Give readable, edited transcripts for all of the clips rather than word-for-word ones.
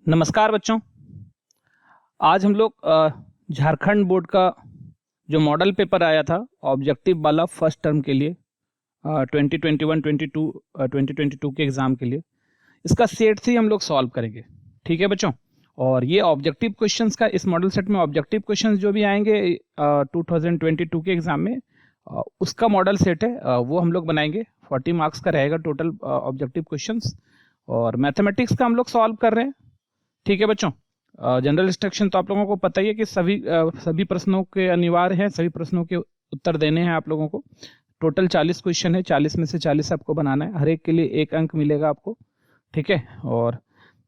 नमस्कार बच्चों। आज हम लोग झारखंड बोर्ड का जो मॉडल पेपर आया था ऑब्जेक्टिव वाला फर्स्ट टर्म के लिए 2021-22 के एग्ज़ाम के लिए, इसका सेट 3 हम लोग सॉल्व करेंगे। ठीक है बच्चों। और ये ऑब्जेक्टिव क्वेश्चंस का इस मॉडल सेट में ऑब्जेक्टिव क्वेश्चंस जो भी आएंगे 2022 के एग्ज़ाम में उसका मॉडल सेट है, वो हम लोग बनाएंगे। 40 मार्क्स का रहेगा टोटल ऑब्जेक्टिव क्वेश्चंस। और मैथमेटिक्स का हम लोग सॉल्व कर रहे हैं। ठीक है बच्चों। जनरल इंस्ट्रक्शन तो आप लोगों को पता ही है कि सभी प्रश्नों के अनिवार्य हैं, सभी प्रश्नों के उत्तर देने हैं आप लोगों को। टोटल 40 क्वेश्चन है, 40 में से 40 आपको बनाना है। हर एक के लिए 1 अंक मिलेगा आपको। ठीक है। और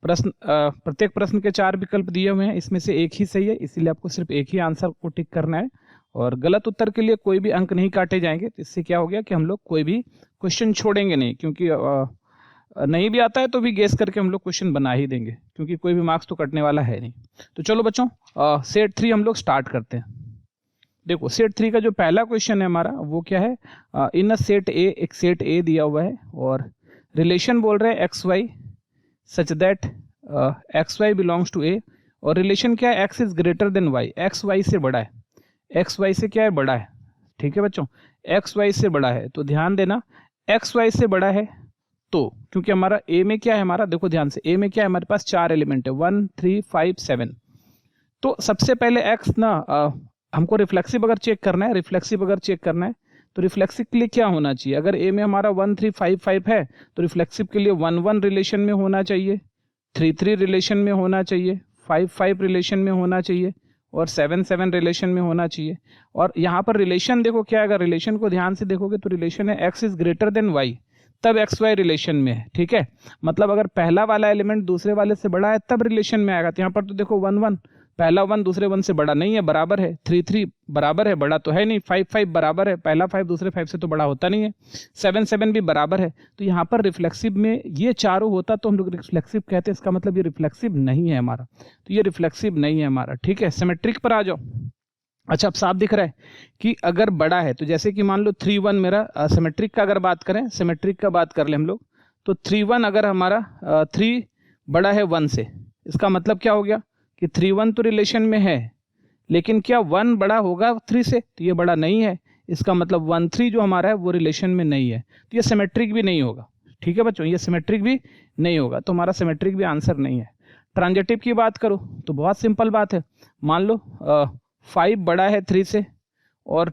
प्रत्येक प्रश्न के 4 विकल्प दिए हुए हैं, इसमें से एक ही सही है, इसीलिए आपको सिर्फ एक ही आंसर को टिक करना है। और गलत उत्तर के लिए कोई भी अंक नहीं काटे जाएंगे। तो इससे क्या हो गया कि हम लोग कोई भी क्वेश्चन छोड़ेंगे नहीं, क्योंकि नहीं भी आता है तो भी गेस करके हम लोग क्वेश्चन बना ही देंगे, क्योंकि कोई भी मार्क्स तो कटने वाला है नहीं। तो चलो बच्चों, सेट 3 हम लोग स्टार्ट करते हैं। देखो सेट 3 का जो पहला क्वेश्चन है हमारा वो क्या है। इन अ सेट ए, एक सेट ए दिया हुआ है और रिलेशन बोल रहे हैं x y such that x y belongs to A. और रिलेशन क्या है, x is greater than y, x y से बड़ा है। एक्स वाई से क्या है, बड़ा है। ठीक है बच्चों, एक्स वाई से बड़ा है। तो ध्यान देना, एक्स वाई से बड़ा है तो क्योंकि हमारा ए में क्या है, हमारा देखो ध्यान से, ए में क्या है, हमारे पास 4 एलिमेंट है, 1 3 5 7। तो सबसे पहले एक्स ना हमको रिफ्लेक्सिव अगर चेक करना है, रिफ्लेक्सिव अगर चेक करना है तो रिफ्लेक्सिव के लिए क्या होना चाहिए। अगर ए में हमारा 1 3 5 5 है तो रिफ्लेक्सिव के लिए 1 1 रिलेशन में होना चाहिए, 3 3 रिलेशन में होना चाहिए, 5 5 रिलेशन में होना चाहिए और 7 7 रिलेशन में होना चाहिए। और यहाँ पर रिलेशन देखो क्या है, अगर रिलेशन को ध्यान से देखोगे तो रिलेशन है x is greater than y, तब एक्स वाई रिलेशन में है। ठीक है, मतलब अगर पहला वाला एलिमेंट दूसरे वाले से बड़ा है तब रिलेशन में आएगा। तो यहाँ पर तो देखो 1 1, पहला 1 दूसरे 1 से बड़ा नहीं है, बराबर है। 3 3 बराबर है, बड़ा तो है नहीं। 5 5 बराबर है, पहला 5 दूसरे 5 से तो बड़ा होता नहीं है। 7 7 भी बराबर है। तो यहाँ पर रिफ्लेक्सिव में ये चारों होता तो हम लोग रिफ्लेक्सिव कहते हैं। इसका मतलब ये रिफ्लेक्सिव नहीं है हमारा, तो ये रिफ्लेक्सिव नहीं है हमारा। ठीक है, सिमेट्रिक पर आ जाओ। अच्छा, अब साफ दिख रहा है कि अगर बड़ा है तो जैसे कि मान लो 3 1 मेरा सिमेट्रिक का अगर बात करें, सिमेट्रिक का बात कर ले हम लोग, तो 3 1 अगर हमारा 3 बड़ा है 1 से, इसका मतलब क्या हो गया कि 3 1 तो रिलेशन में है, लेकिन क्या 1 बड़ा होगा 3 से, तो ये बड़ा नहीं है। इसका मतलब 1 3 जो हमारा है वो रिलेशन में नहीं है, तो ये सिमेट्रिक भी नहीं होगा। ठीक है बच्चों, ये सिमेट्रिक भी नहीं होगा, तो हमारा सिमेट्रिक भी आंसर नहीं है। ट्रांजिटिव की बात करो तो बहुत सिंपल बात है। मान लो 5 बड़ा है 3 से और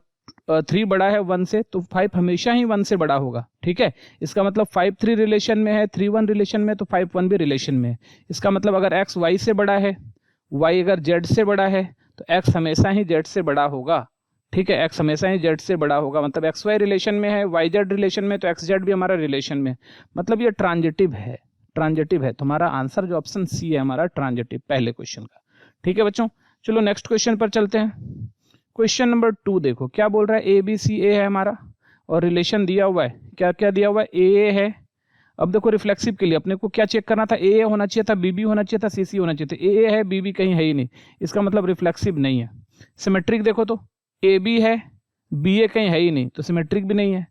3 बड़ा है 1 से, तो 5 हमेशा ही 1 से बड़ा होगा। ठीक है, इसका मतलब 5 3 रिलेशन में है, 3 1 रिलेशन में, तो 5 1 भी रिलेशन में है। इसका मतलब अगर x y से बड़ा है, y अगर z से बड़ा है, तो x हमेशा ही z से बड़ा होगा। ठीक है, x हमेशा ही z से बड़ा होगा, मतलब x y रिलेशन में है, y z रिलेशन में, तो x z भी हमारा रिलेशन में है, मतलब ये ट्रांजिटिव है। ट्रांजिटिव है, तुम्हारा आंसर जो ऑप्शन सी है हमारा ट्रांजिटिव, पहले क्वेश्चन का। ठीक है बच्चों, चलो नेक्स्ट क्वेश्चन पर चलते हैं। क्वेश्चन नंबर 2 देखो क्या बोल रहा है। ए बी सी ए है हमारा और रिलेशन दिया हुआ है, क्या क्या दिया हुआ है, ए है। अब देखो रिफ्लेक्सिव के लिए अपने को क्या चेक करना था, ए होना चाहिए था, बी बी होना चाहिए था, सी सी होना चाहिए था। ए है, बी बी कहीं है ही नहीं, इसका मतलब रिफ्लेक्सिव नहीं है। सिमेट्रिक देखो तो ए बी है, बी ए कहीं है ही नहीं, तो सिमेट्रिक भी नहीं है।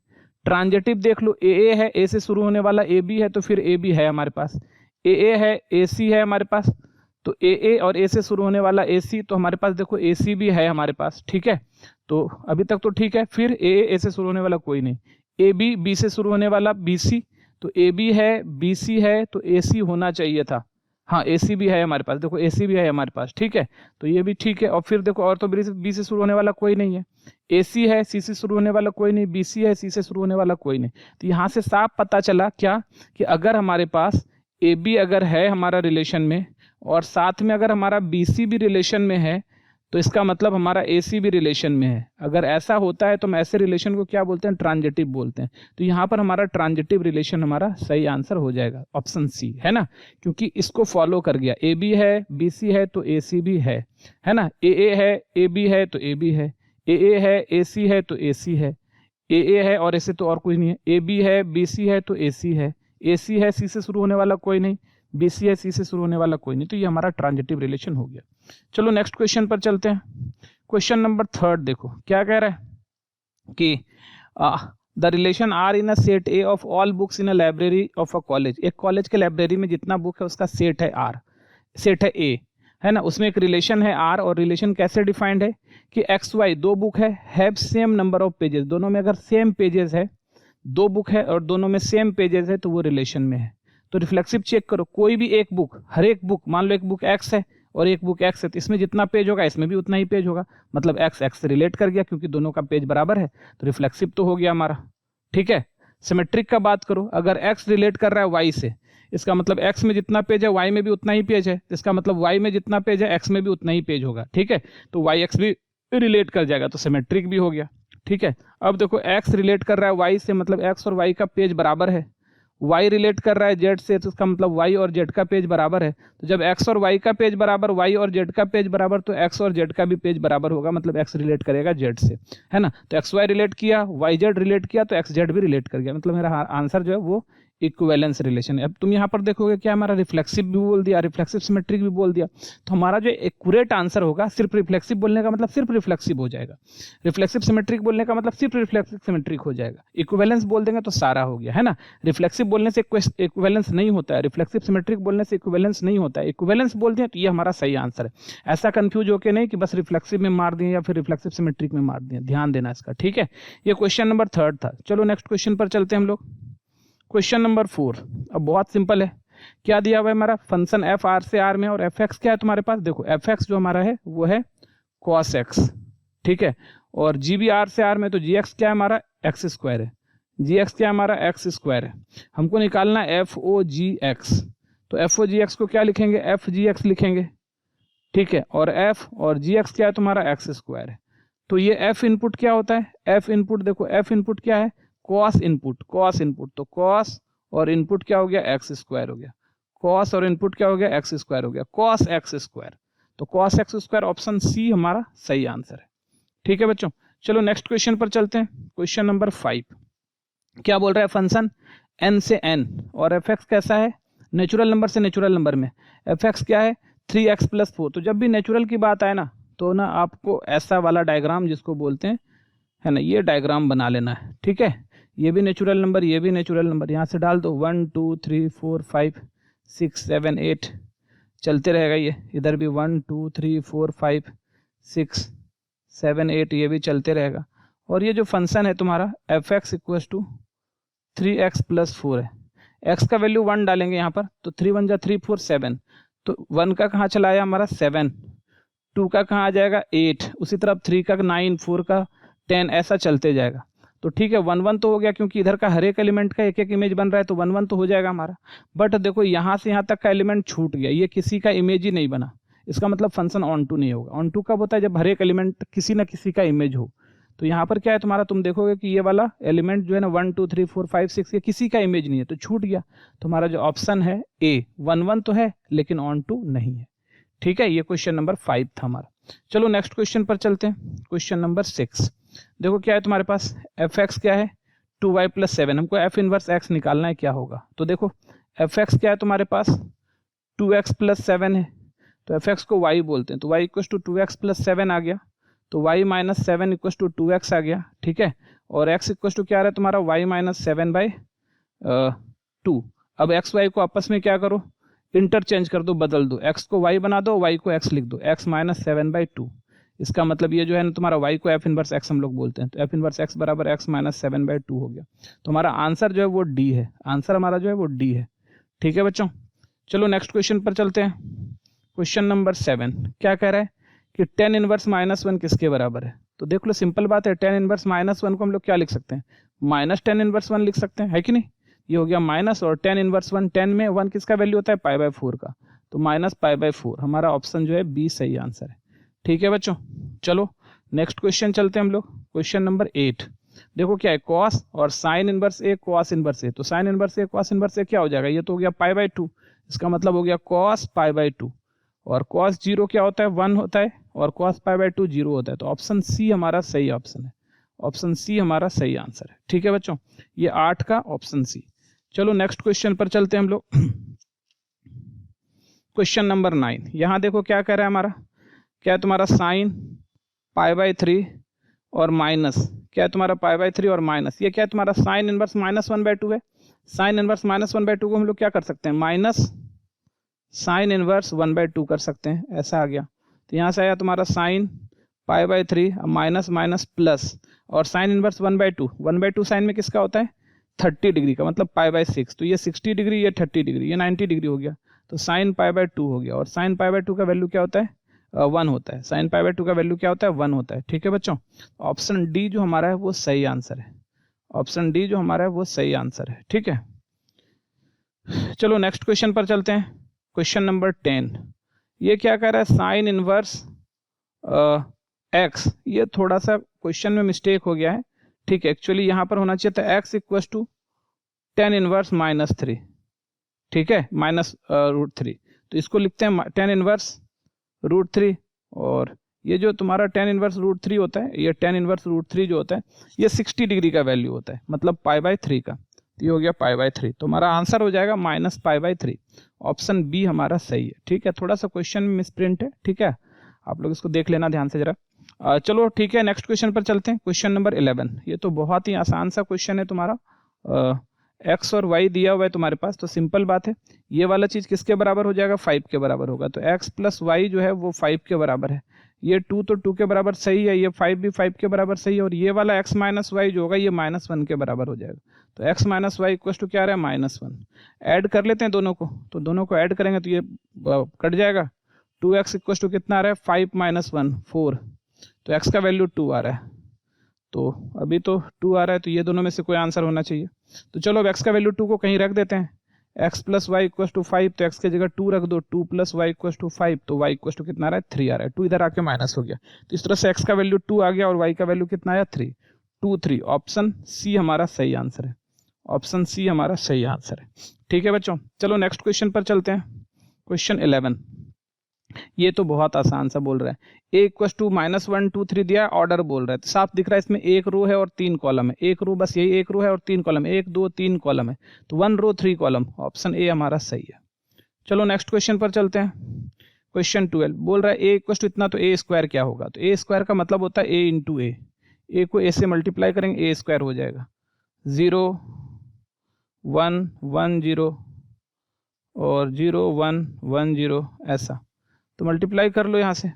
ट्रांजिटिव देख लो, ए है, ए से शुरू होने वाला, ए बी है, तो फिर ए बी है हमारे पास। ए है, ए सी है हमारे पास, तो ए और ए से शुरू होने वाला ए सी, तो हमारे पास देखो ए सी भी है हमारे पास। ठीक है, तो अभी तक तो ठीक है। फिर ए से शुरू होने वाला कोई नहीं, ए बी, बी से शुरू होने वाला बी सी, तो ए बी है, बी सी है, तो ए सी होना चाहिए था। हाँ, ए सी भी है हमारे पास, देखो ए सी भी है हमारे पास। ठीक है, तो ये भी ठीक है। और फिर देखो और तो बी से शुरू होने वाला कोई नहीं है। ए सी है, सी से शुरू होने वाला कोई नहीं, बी सी है, सी से शुरू होने वाला कोई नहीं। तो यहाँ से साफ पता चला क्या कि अगर हमारे पास ए बी अगर है हमारा रिलेशन में और साथ में अगर हमारा बी सी भी रिलेशन में है, तो इसका मतलब हमारा ए सी भी रिलेशन में है। अगर ऐसा होता है तो हम ऐसे रिलेशन को क्या बोलते हैं, ट्रांजिटिव बोलते हैं। तो यहाँ पर हमारा ट्रांजिटिव रिलेशन हमारा सही आंसर हो जाएगा, ऑप्शन सी है ना, क्योंकि इसको फॉलो कर गया। ए बी है, बी सी है, तो ए सी भी है ना। ए है, ए बी है, तो ए बी है। ए है, ए सी है, तो ए सी है। ए है और ऐसे तो और कोई नहीं है। ए बी है, बी सी है, तो ए सी है। ए सी है, सी से शुरू होने वाला कोई नहीं, बी सी है, सी से शुरू होने वाला कोई नहीं, तो ये हमारा ट्रांजिटिव रिलेशन हो गया। चलो नेक्स्ट क्वेश्चन पर चलते हैं। क्वेश्चन नंबर 3 देखो क्या कह रहा है कि the relation are in a set A of all books in a library of a college. एक कॉलेज के लाइब्रेरी में जितना बुक है उसका सेट है आर। सेट है ए, है ना, उसमें एक रिलेशन है आर, और रिलेशन कैसे डिफाइंड है कि एक्स वाई दो बुक है, have same number of pages, दोनों में अगर सेम पेजेस है, दो बुक है और दोनों में सेम पेजेस है तो वो रिलेशन में है। तो रिफ्लेक्सिव चेक करो, कोई भी एक बुक, हर एक बुक, मान लो एक बुक एक्स है और एक बुक एक्स है, तो इसमें जितना पेज होगा इसमें भी उतना ही पेज होगा, मतलब एक्स एक्स से रिलेट कर गया क्योंकि दोनों का पेज बराबर है, तो रिफ्लेक्सिव तो हो गया हमारा। ठीक है, सिमेट्रिक का बात करो, अगर एक्स रिलेट कर रहा है वाई से, इसका मतलब एक्स में जितना पेज है वाई में भी उतना ही पेज है, इसका मतलब वाई में जितना पेज है एक्स में भी उतना ही पेज होगा। ठीक है, तो वाई एक्स भी रिलेट कर जाएगा, तो सिमेट्रिक भी हो गया। ठीक है, अब देखो एक्स रिलेट कर रहा है वाई से, मतलब एक्स और वाई का पेज बराबर है, वाई रिलेट कर रहा है जेड से, तो इसका मतलब वाई और जेड का पेज बराबर है, तो जब एक्स और वाई का पेज बराबर, वाई और जेड का पेज बराबर, तो एक्स और जेड का भी पेज बराबर होगा, मतलब एक्स रिलेट करेगा जेड से, है ना। तो एक्स वाई रिलेट किया, वाई जेड रिलेट किया, तो एक्स जेड भी रिलेट कर गया, मतलब मेरा आंसर जो है वो इक्विवेलेंस रिलेशन है। अब तुम यहाँ पर देखोगे क्या हमारा रिफ्लेक्सिव भी बोल दिया, रिफ्लेक्सिव सिमेट्रिक भी बोल दिया, तो हमारा जो एक्यूरेट आंसर होगा, सिर्फ रिफ्लेक्सिव बोलने का मतलब सिर्फ रिफ्लेक्सिव हो जाएगा, रिफ्लेक्सिव सिमेट्रिक बोलने का मतलब सिर्फ रिफ्लेक्सिव सिमेट्रिक हो जाएगा, इक्विवेलेंस बोल देंगे तो सारा हो गया, है ना। रिफ्लेक्सिव बोलने से इक्विवेलेंस नहीं होता है, रिफ्लेक्सिव सिमेट्रिक बोलने से इक्विवेलेंस नहीं होता है, इक्विवेलेंस बोल दिया तो ये हमारा सही आंसर है। ऐसा कंफ्यूज होकर नहीं कि बस रिफ्लेक्सिव में मार दिए या फिर रिफ्लेक्सिव सिमेट्रिक में मार दिए, ध्यान देना इसका। ठीक है, ये क्वेश्चन नंबर 3 था। चलो नेक्स्ट क्वेश्चन पर चलते हैं हम लोग। क्वेश्चन नंबर 4, अब बहुत सिंपल है, क्या दिया हुआ है हमारा फंक्शन एफ आर से आर में, और एफ एक्स क्या है तुम्हारे पास, देखो एफ एक्स जो हमारा है वो है कॉस एक्स, ठीक है, और जी भी आर से आर में, तो जी एक्स क्या है हमारा एक्स स्क्वायर है, जी एक्स क्या है हमारा एक्स स्क्वायर है। हमको निकालना एफ ओ जी एक्स, तो एफ ओ जी एक्स को क्या लिखेंगे, एफ जी एक्स लिखेंगे, ठीक है, और एफ और जी एक्स क्या है तुम्हारा एक्स स्क्वायर है। तो ये एफ इनपुट क्या होता है, एफ इनपुट देखो, एफ इनपुट क्या है, कॉस इनपुट, कॉस इनपुट, तो कॉस और इनपुट क्या हो गया एक्स स्क्वायर हो गया, कॉस और इनपुट क्या हो गया एक्स स्क्वायर हो गया, कॉस एक्स स्क्वायर, तो cos x square option C हमारा सही आंसर है। ठीक है बच्चों, चलो नेक्स्ट क्वेश्चन पर चलते हैं। क्वेश्चन नंबर 5 क्या बोल रहा है, फंक्शन n से n, और एफ एक्स कैसा है, नेचुरल नंबर से नेचुरल नंबर में, एफ एक्स क्या है 3x + 4, तो जब भी नेचुरल की बात आए ना, तो ना आपको ऐसा वाला डायग्राम जिसको बोलते हैं, है ना, ये डायग्राम बना लेना है। ठीक है, ये भी नेचुरल नंबर, ये भी नेचुरल नंबर, यहाँ से डाल दो 1 2 3 4 5 6 7 8, चलते रहेगा ये, इधर भी 1 2 3 4 5 6 7 8, ये भी चलते रहेगा। और ये जो फंक्शन है तुम्हारा F x equal to 3x + 4 है, x का वैल्यू 1 डालेंगे यहाँ पर, तो 3 1 जा 3 4 7, तो 1 का कहाँ चला आया हमारा 7, 2 का कहाँ आ जाएगा 8, उसी तरफ 3 का 9, 4 का 10, ऐसा चलते जाएगा। तो ठीक है 1 1 तो हो गया, क्योंकि इधर का हर एक एलिमेंट का एक एक इमेज बन रहा है, तो 1 1 तो हो जाएगा हमारा। बट देखो यहाँ से यहाँ तक का एलिमेंट छूट गया, ये किसी का इमेज ही नहीं बना, इसका मतलब फंक्शन ऑन टू नहीं होगा। ऑन टू कब होता है, जब हर एक एलिमेंट किसी ना किसी का इमेज हो। तो यहाँ पर क्या है तुम्हारा, तुम देखोगे कि ये वाला एलिमेंट जो है ना 1 2 3 4 5 6, ये किसी का इमेज नहीं है, तो छूट गया। तुम्हारा जो ऑप्शन है ए, 1 1 तो है लेकिन ऑन टू नहीं है। ठीक है, ये क्वेश्चन नंबर 5 था हमारा। चलो नेक्स्ट क्वेश्चन पर चलते हैं। क्वेश्चन नंबर 6, देखो क्या है तुम्हारे पास, एफ एक्स क्या है 2y + 7, हमको एफ इनवर्स एक्स निकालना है, क्या होगा। तो देखो एफ एक्स क्या है तुम्हारे पास 2x + 7 है, तो एफ एक्स को y बोलते हैं, तो y = 2x + 7 आ गया, तो y - 7 = 2x आ गया। ठीक है, और x = क्या आ रहा है तुम्हारा y - 7/2। अब x y को आपस में क्या करो, इंटरचेंज कर दो, बदल दो, x को y बना दो, y को x लिख दो, x - 7/2। इसका मतलब ये जो है ना तुम्हारा y को f इनवर्स x हम लोग बोलते हैं, तो f इनवर्स x = x - 7/2 हो गया। तो हमारा आंसर जो है वो D है, आंसर हमारा जो है वो D है। ठीक है बच्चों, चलो नेक्स्ट क्वेश्चन पर चलते हैं। क्वेश्चन नंबर 7 क्या कह रहा है कि tan इनवर्स -1 किसके बराबर है। तो देख लो सिंपल बात है, tan इनवर्स -1 को हम लोग क्या लिख सकते हैं, -tan इनवर्स 1 लिख सकते हैं, है कि नहीं। ये हो गया माइनस, और tan इनवर्स 1, tan में 1 किसका वैल्यू होता है π/4 का, तो -π/4 हमारा ऑप्शन जो है बी सही आंसर है। ठीक है बच्चों, चलो नेक्स्ट क्वेश्चन चलते हैं हम लोग। क्वेश्चन नंबर 8 देखो क्या है, कॉस और साइन इनवर्स ए कॉस इनवर्स ए, तो साइन इनवर्स ए कॉस इनवर्स ए क्या हो जाएगा, ये तो हो गया π/2, इसका मतलब हो गया cos π/2, और cos 0 क्या होता है 1 होता है, और cos π/2 0 होता है, तो ऑप्शन सी हमारा सही ऑप्शन है, ऑप्शन सी हमारा सही आंसर है। ठीक है बच्चों, ये 8 का ऑप्शन सी। चलो नेक्स्ट क्वेश्चन पर चलते हैं हम लोग। क्वेश्चन नंबर 9, यहाँ देखो क्या कह रहा है हमारा, क्या है तुम्हारा साइन π/3 और माइनस, क्या है तुम्हारा π/3 और माइनस, ये क्या है तुम्हारा साइन इनवर्स -1/2 है। साइन इनवर्स -1/2 को हम लोग क्या कर सकते हैं, साइन इनवर्स 1/2 कर सकते हैं, ऐसा आ गया। तो यहाँ से आया तुम्हारा साइन π/3 माइनस माइनस प्लस, और साइन इनवर्स 1/2, 1/2 साइन में किसका होता है 30 डिग्री का, मतलब π/6। तो ये 60 डिग्री, ये 30 डिग्री, ये 90 डिग्री हो गया, तो साइन π/2 हो गया। और साइन π/2 का वैल्यू क्या होता है 1 होता है। साइन π/2 का वैल्यू क्या होता है 1 होता है। ठीक है बच्चों, ऑप्शन डी जो हमारा है वो सही आंसर है। ऑप्शन डी जो हमारा है वो सही आंसर है। ठीक है, चलो नेक्स्ट क्वेश्चन पर चलते हैं। क्वेश्चन नंबर 10, ये क्या कह रहा है साइन इनवर्स एक्स। ये थोड़ा सा क्वेश्चन में मिस्टेक हो गया है। ठीक है, एक्चुअली यहाँ पर होना चाहिए था x equal to tan inverse -3। ठीक है, -√3, तो इसको लिखते हैं टेन इनवर्स √3। और ये जो तुम्हारा टेन इनवर्स √3 होता है, ये टेन इनवर्स √3 जो होता है ये 60 डिग्री का वैल्यू होता है, मतलब π/3 का। तो ये हो गया π/3, तो हमारा आंसर हो जाएगा -π/3। ऑप्शन बी हमारा सही है। ठीक है, थोड़ा सा क्वेश्चन में मिसप्रिंट है। ठीक है, आप लोग इसको देख लेना ध्यान से जरा। चलो ठीक है, नेक्स्ट क्वेश्चन पर चलते हैं। क्वेश्चन नंबर 11, ये तो बहुत ही आसान सा क्वेश्चन है तुम्हारा। एक्स और वाई दिया हुआ है तुम्हारे पास, तो सिंपल बात है, ये वाला चीज किसके बराबर हो जाएगा 5 के बराबर होगा। तो एक्स प्लस वाई जो है वो 5 के बराबर है। ये 2 तो 2 के बराबर सही है, ये 5 भी 5 के बराबर सही है, और ये वाला एक्स माइनस वाई जो होगा ये -1 के बराबर हो जाएगा। तो x minus y equal to क्या आ रहा है -1। ऐड कर लेते हैं दोनों को, तो दोनों को ऐड करेंगे तो ये कट जाएगा। 2x इक्वल टू कितना आ रहा है 5 - 1 4, तो x का वैल्यू 2 आ रहा है। तो अभी तो 2 आ रहा है, तो ये दोनों में से कोई आंसर होना चाहिए। तो चलो अब x का वैल्यू 2 को कहीं रख देते हैं। x plus y equal to 5, तो x की जगह 2 रख दो। 2 प्लस वाई इक्वल टू 5, तो y इक्वल टू कितना आ रहा है 3 आ रहा है। 2 इधर आके माइनस हो गया, तो इस तरह से x का वैल्यू 2 आ गया और y का वैल्यू कितना आया 3। 2 3, ऑप्शन सी हमारा सही आंसर है। ऑप्शन सी हमारा सही आंसर है। ठीक है बच्चों, चलो नेक्स्ट क्वेश्चन पर चलते हैं। क्वेश्चन 11, ये तो बहुत आसान सा बोल रहा है। a इक्वल टू -1 2 3 दिया, ऑर्डर बोल रहा है, तो साफ दिख रहा है इसमें एक रो है और 3 कॉलम है। एक रो, बस यही एक रो है और 3 कॉलम, 1 2 3 कॉलम है, तो 1 रो 3 कॉलम। ऑप्शन ए हमारा सही है। चलो नेक्स्ट क्वेश्चन पर चलते हैं। क्वेश्चन 12 बोल रहा है a इक्वल टू इतना, तो a स्क्वायर क्या होगा। तो a स्क्वायर का मतलब होता है a इंटू ए। ए को a से मल्टीप्लाई करेंगे, a स्क्वायर हो जाएगा 0 1 1 0 और 0 1 1 0 ऐसा। तो मल्टीप्लाई कर लो यहाँ से,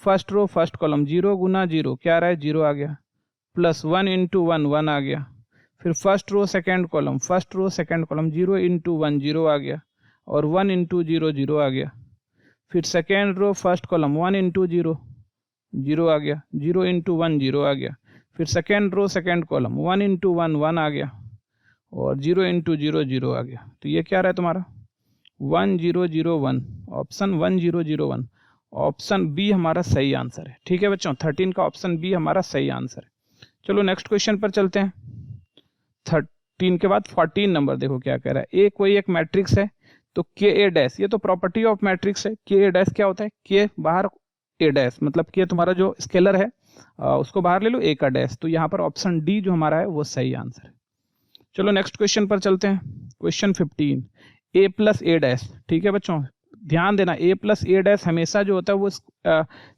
फर्स्ट रो फर्स्ट कॉलम 0 गुना 0 क्या आ रहा है 0 आ गया, प्लस 1 इंटू 1 1 आ गया। फिर first row second column, first row second column 0 into 1 0 आ गया, और 1 इंटू 0 0 आ गया। फिर second row first column 1 into 0 0 आ गया, 0 इंटू 1 0 आ गया। फिर second row second column 1 into 1 1 आ गया, और 0 इंटू 0 0 आ गया। तो ये क्या रहा है तुम्हारा 1001, ऑप्शन 1001। ऑप्शन बी हमारा सही आंसर है। ठीक है बच्चों, 13 का ऑप्शन बी हमारा सही आंसर है। चलो नेक्स्ट क्वेश्चन पर चलते हैं। 13 के बाद 14 नंबर देखो क्या कह रहा है। ए कोई एक मैट्रिक्स है, तो के ए डैश, ये तो प्रॉपर्टी ऑफ मैट्रिक्स है। के ए डैश क्या होता है, के बाहर ए डैश, मतलब के तुम्हारा जो स्केलर है उसको बाहर ले लो, ए का डैश। तो यहाँ पर ऑप्शन डी जो हमारा है वो सही आंसर है। चलो नेक्स्ट क्वेश्चन पर चलते हैं। Question 15, a plus A dash. ठीक है बच्चों, ध्यान देना, a प्लस ए डैश हमेशा जो होता है वो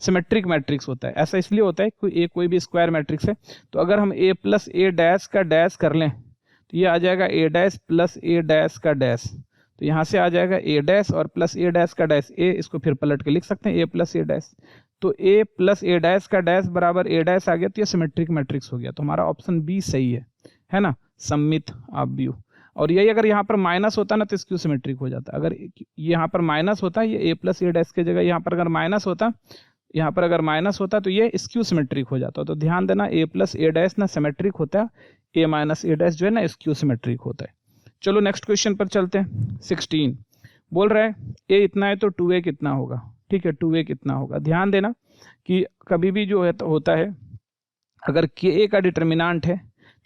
सिमेट्रिक मैट्रिक्स होता है। ऐसा इसलिए होता है कि कोई भी स्क्वायर मैट्रिक्स है, तो अगर हम a प्लस ए डैश का डैश कर लें तो ये आ जाएगा a dash plus A dash का डैश। तो यहाँ से आ जाएगा a डैश और प्लस ए डैश का डैश, a इसको फिर पलट के लिख सकते हैं a प्लस ए डैश। तो a प्लस ए डैश का डैश बराबर a डैश आ गया, तो ये सिमेट्रिक मैट्रिक्स हो गया। तो हमारा ऑप्शन बी सही है ना, सममित आव्यूह। और यही अगर यहाँ पर माइनस होता ना तो स्क्यू सिमेट्रिक हो जाता। अगर यहाँ पर माइनस होता, ये a प्लस ए डैश की जगह यहाँ पर अगर माइनस होता, यहाँ पर अगर माइनस होता तो ये स्क्यू सिमेट्रिक हो जाता। तो ध्यान देना, a प्लस ए डैश ना सिमेट्रिक होता है, a माइनस ए डैश जो है ना स्क्यू सिमेट्रिक होता है। चलो नेक्स्ट क्वेश्चन पर चलते हैं। 16 बोल रहा है a इतना है तो 2a कितना होगा। ठीक है, 2a कितना होगा। ध्यान देना कि कभी भी जो है तो होता है, अगर ka का डिटर्मिनेंट है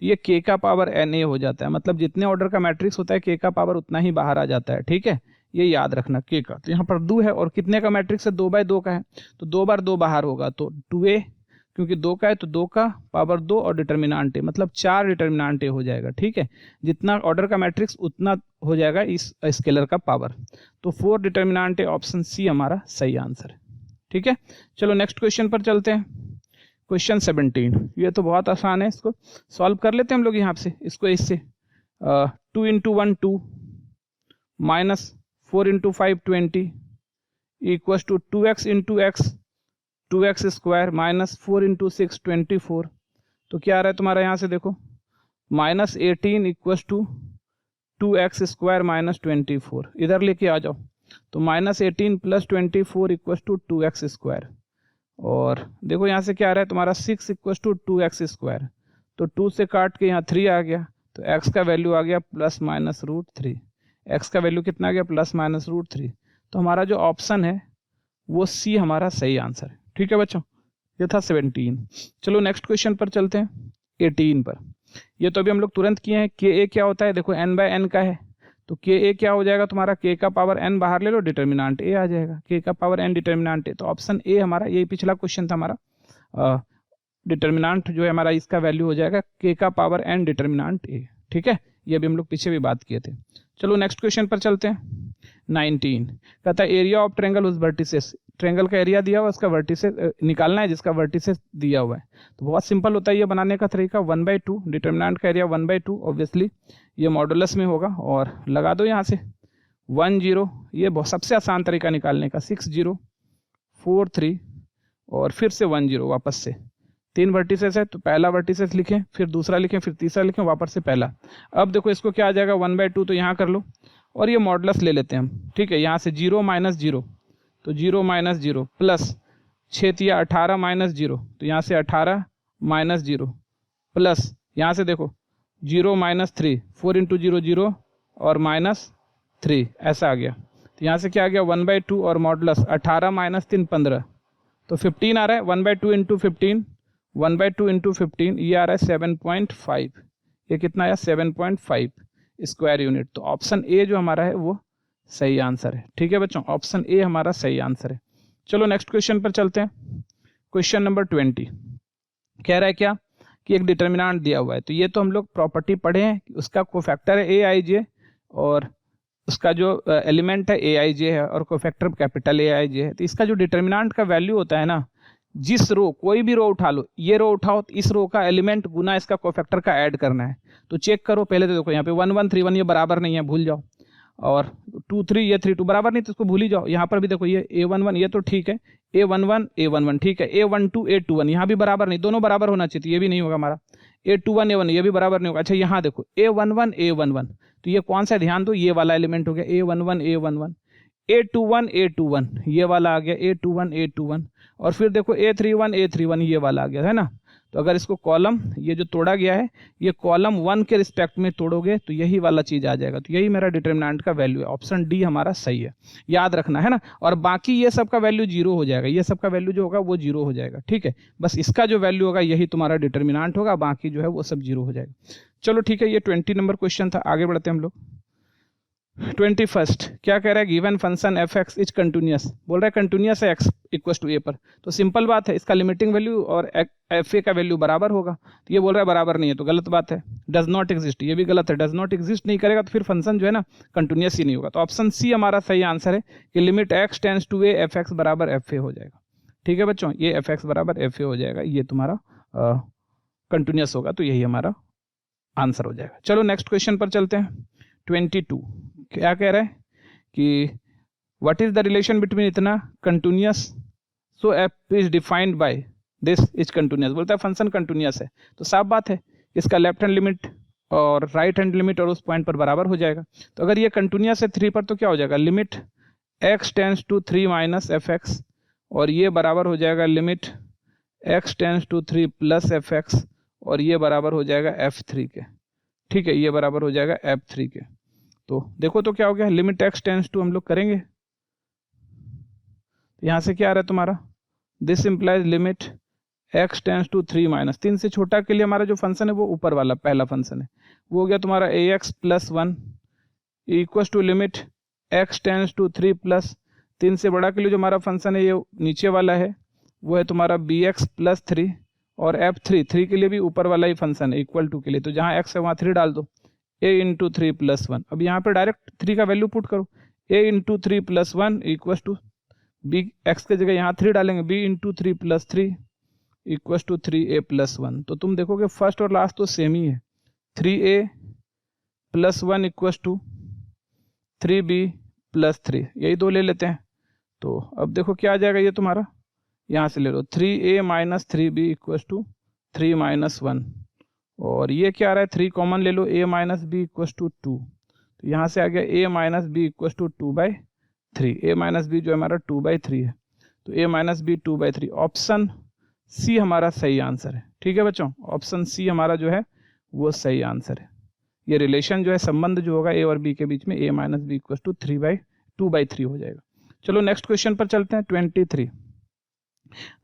तो ये k का पावर na हो जाता है, मतलब जितने ऑर्डर का मैट्रिक्स होता है k का पावर उतना ही बाहर आ जाता है। ठीक है, ये याद रखना k का। तो यहाँ पर 2 है और कितने का मैट्रिक्स है 2/2 का है, तो 2 बार 2 बाहर होगा, तो 2a क्योंकि 2 का है तो 2 का पावर 2 और डिटर्मिनेंट है, मतलब 4 डिटर्मिनेंट हो जाएगा। ठीक है, जितना ऑर्डर का मैट्रिक्स उतना हो जाएगा इस स्केलर का पावर। तो 4 डिटर्मिनेंट है, ऑप्शन सी हमारा सही आंसर है। ठीक है, चलो नेक्स्ट क्वेश्चन पर चलते हैं। क्वेश्चन 17, ये तो बहुत आसान है, इसको सॉल्व कर लेते हैं हम लोग यहाँ से। इसको इससे 2 × 1 2 minus 4 into 5 20 equals to 2x into x 2x square minus 4 into 6 24। तो क्या आ रहा है तुम्हारा यहाँ से देखो minus 18 equals to 2x square minus 24। इधर लेके आ जाओ तो minus 18 plus 24 equals to 2x square. और देखो यहाँ से क्या आ रहा है तुम्हारा 6 इक्वस टू 2x स्क्वायर। तो 2 से काट के यहाँ 3 आ गया तो x का वैल्यू आ गया प्लस माइनस रूट 3। x का वैल्यू कितना आ गया प्लस माइनस रूट 3। तो हमारा जो ऑप्शन है वो सी हमारा सही आंसर है। ठीक है बच्चों, ये था 17। चलो नेक्स्ट क्वेश्चन पर चलते हैं 18 पर। ये तो अभी हम लोग तुरंत किए हैं। के ए क्या होता है देखो n बाय n का है तो के ए क्या हो जाएगा तुम्हारा k का पावर n बाहर ले लो डिटर्मिनेंट a आ जाएगा। k का पावर n डिटर्मिनेंट a तो ऑप्शन ए हमारा, यही पिछला क्वेश्चन था हमारा, डिटर्मिनेंट जो है हमारा इसका वैल्यू हो जाएगा k का पावर n डिटर्मिनेंट a। ठीक है, ये भी हम लोग पीछे भी बात किए थे। चलो नेक्स्ट क्वेश्चन पर चलते हैं 19। कहता है एरिया ऑफ ट्रायंगल उस वर्टिसेस, ट्रायंगल का एरिया दिया हुआ उसका वर्टिसेस निकालना है जिसका वर्टिसेस दिया हुआ है। तो बहुत सिंपल होता है ये बनाने का तरीका 1/2 डिटर्मिनेंट का एरिया 1/2 ऑब्वियसली ये मॉडुलस में होगा और लगा दो यहाँ से 1 0। ये बहुत सबसे आसान तरीका निकालने का 6 0 4 3 और फिर से 1 0 वापस से। 3 वर्टिसेस है तो पहला वर्टिसेस लिखें फिर दूसरा लिखें फिर तीसरा लिखें वापस से पहला। अब देखो इसको क्या आ जाएगा 1/2 तो यहाँ कर लो और ये मॉडुलस ले लेते हैं हम। ठीक है, यहाँ से 0 माइनस 0 तो 0 माइनस 0 प्लस 6 तिया 18 माइनस 0 तो यहाँ से 18 माइनस 0 प्लस यहाँ से देखो 0 माइनस 3 4 इंटू 0 0 और माइनस 3 ऐसा आ गया। तो यहाँ से क्या आ गया 1/2 और मॉडुलस 18 माइनस 3 15 तो 15 आ रहा है। 1/2 इंटू 15 1/2 इंटू 15 ये आ रहा है 7.5। ये कितना आया 7.5 स्क्वायर यूनिट। तो ऑप्शन ए जो हमारा है वो सही आंसर है। ठीक है बच्चों, ऑप्शन ए हमारा सही आंसर है। चलो नेक्स्ट क्वेश्चन पर चलते हैं। क्वेश्चन नंबर 20 कह रहा है क्या कि एक डिटर्मिनेंट दिया हुआ है। तो ये तो हम लोग प्रॉपर्टी पढ़े हैं, उसका कोफैक्टर है aij और उसका जो एलिमेंट है aij है और कोफैक्टर कैपिटल aij है। तो इसका जो डिटर्मिनेंट का वैल्यू होता है ना, जिस रो कोई भी रो उठा लो, ये रो उठाओ तो इस रो का एलिमेंट गुना इसका कोफैक्टर का ऐड करना है। तो चेक करो पहले तो देखो यहाँ पे 1 1 3 1 ये बराबर नहीं है, भूल जाओ। और 2 3 ये 3 2 बराबर नहीं तो इसको भूल ही जाओ। यहाँ पर भी देखो ये a11 ये तो ठीक है, a11 a11 ठीक है, a12 a21 यहाँ भी बराबर नहीं, दोनों बराबर होना चाहिए, ये भी नहीं होगा हमारा। a21 a1 ये भी बराबर नहीं होगा। अच्छा यहाँ देखो a11 a11 तो ये कौन सा, ध्यान दो ये वाला एलिमेंट हो गया a11 a11, a21 a21 ये वाला आ गया a21 a21 और फिर देखो a31 a31 ये वाला आ गया है ना। तो अगर इसको कॉलम ये जो तोड़ा गया है ये कॉलम 1 के रिस्पेक्ट में तोड़ोगे तो यही वाला चीज आ जाएगा। तो यही मेरा डिटर्मिनेंट का वैल्यू है, ऑप्शन डी हमारा सही है, याद रखना है ना। और बाकी ये सब का वैल्यू 0 हो जाएगा, ये सब का वैल्यू जो होगा वो 0 हो जाएगा। ठीक है, बस इसका जो वैल्यू होगा यही तुम्हारा डिटर्मिनेंट होगा, बाकी जो है वो सब 0 हो जाएगा। चलो ठीक है, ये 20 नंबर क्वेश्चन था। आगे बढ़ते हैं हम लोग 21st क्या कह रहा है, given function f x is continuous, बोल रहा है कंटिन्यूअस है एक्स इक्वल टू ए पर। तो सिंपल बात है, इसका लिमिटिंग वैल्यू और एफ ए का वैल्यू बराबर होगा। तो ये बोल रहा है बराबर नहीं है तो गलत बात है, डज नॉट एग्जिस्ट, ये भी गलत है। डज नॉट एग्जिस्ट नहीं करेगा तो फिर फंक्शन जो है ना कंटिन्यूअस ही नहीं होगा। तो ऑप्शन सी हमारा सही आंसर है कि limit x tends to a f x बराबर एफ ए हो जाएगा। ठीक है बच्चों, ये एफ एक्स बराबर एफ ए हो जाएगा, ये तुम्हारा कंटिन्यूअस होगा तो यही हमारा आंसर हो जाएगा। चलो नेक्स्ट क्वेश्चन पर चलते हैं 22 क्या कह रहा है कि what is the relation between इतना continuous so f is defined by this is continuous. बोलता है फंक्शन कंटिन्यूअस है तो साफ बात है इसका लेफ्ट हैंड लिमिट और राइट हैंड लिमिट और उस पॉइंट पर बराबर हो जाएगा। तो अगर ये कंटिन्यूअस है 3 पर तो क्या हो जाएगा, limit x tends to 3 minus f x और ये बराबर हो जाएगा limit x tends to 3 plus f x और ये बराबर हो जाएगा f3 के। ठीक है, ये बराबर हो जाएगा f3 के। तो देखो तो क्या हो गया, लिमिट x टेंड्स टू हम लोग करेंगे तो यहाँ से क्या आ रहा है तुम्हारा, this implies limit x tends to 3 minus 3 से छोटा के लिए हमारा जो फंक्शन है वो ऊपर वाला पहला फंक्शन है वो हो गया तुम्हारा ax plus 1 equal to limit x tends to 3 plus 3 से बड़ा के लिए जो हमारा फंक्शन है ये नीचे वाला है वो है तुम्हारा bx प्लस 3 और f3 3 के लिए भी ऊपर वाला ही फंक्शन है इक्वल टू के लिए। तो जहाँ x है वहाँ 3 डाल दो, a इंटू 3 प्लस 1। अब यहाँ पे डायरेक्ट 3 का वैल्यू पुट करो, a into 3 plus 1 equal to b, x के जगह यहाँ 3 डालेंगे, b into 3 plus 3 equal to 3a plus 1। तो तुम देखोगे फर्स्ट और लास्ट तो सेम ही है, 3a plus 1 equal to 3b plus 3, यही दो ले लेते हैं। तो अब देखो क्या आ जाएगा, ये तुम्हारा यहाँ से ले लो 3a minus 3b equals to 3 minus 1, और ये क्या आ रहा है 3 कॉमन ले लो, a minus b equals to 2, तो यहाँ से आ गया a minus b equals to 2/3, a minus b जो हमारा 2/3 है, तो a minus b 2/3, option C हमारा सही आंसर है। ठीक है बच्चों, ऑप्शन सी हमारा जो है वो सही आंसर है। ये रिलेशन जो है, संबंध जो होगा a और b के बीच में, a minus b equals to 2/3 हो जाएगा। चलो नेक्स्ट क्वेश्चन पर चलते हैं। 23,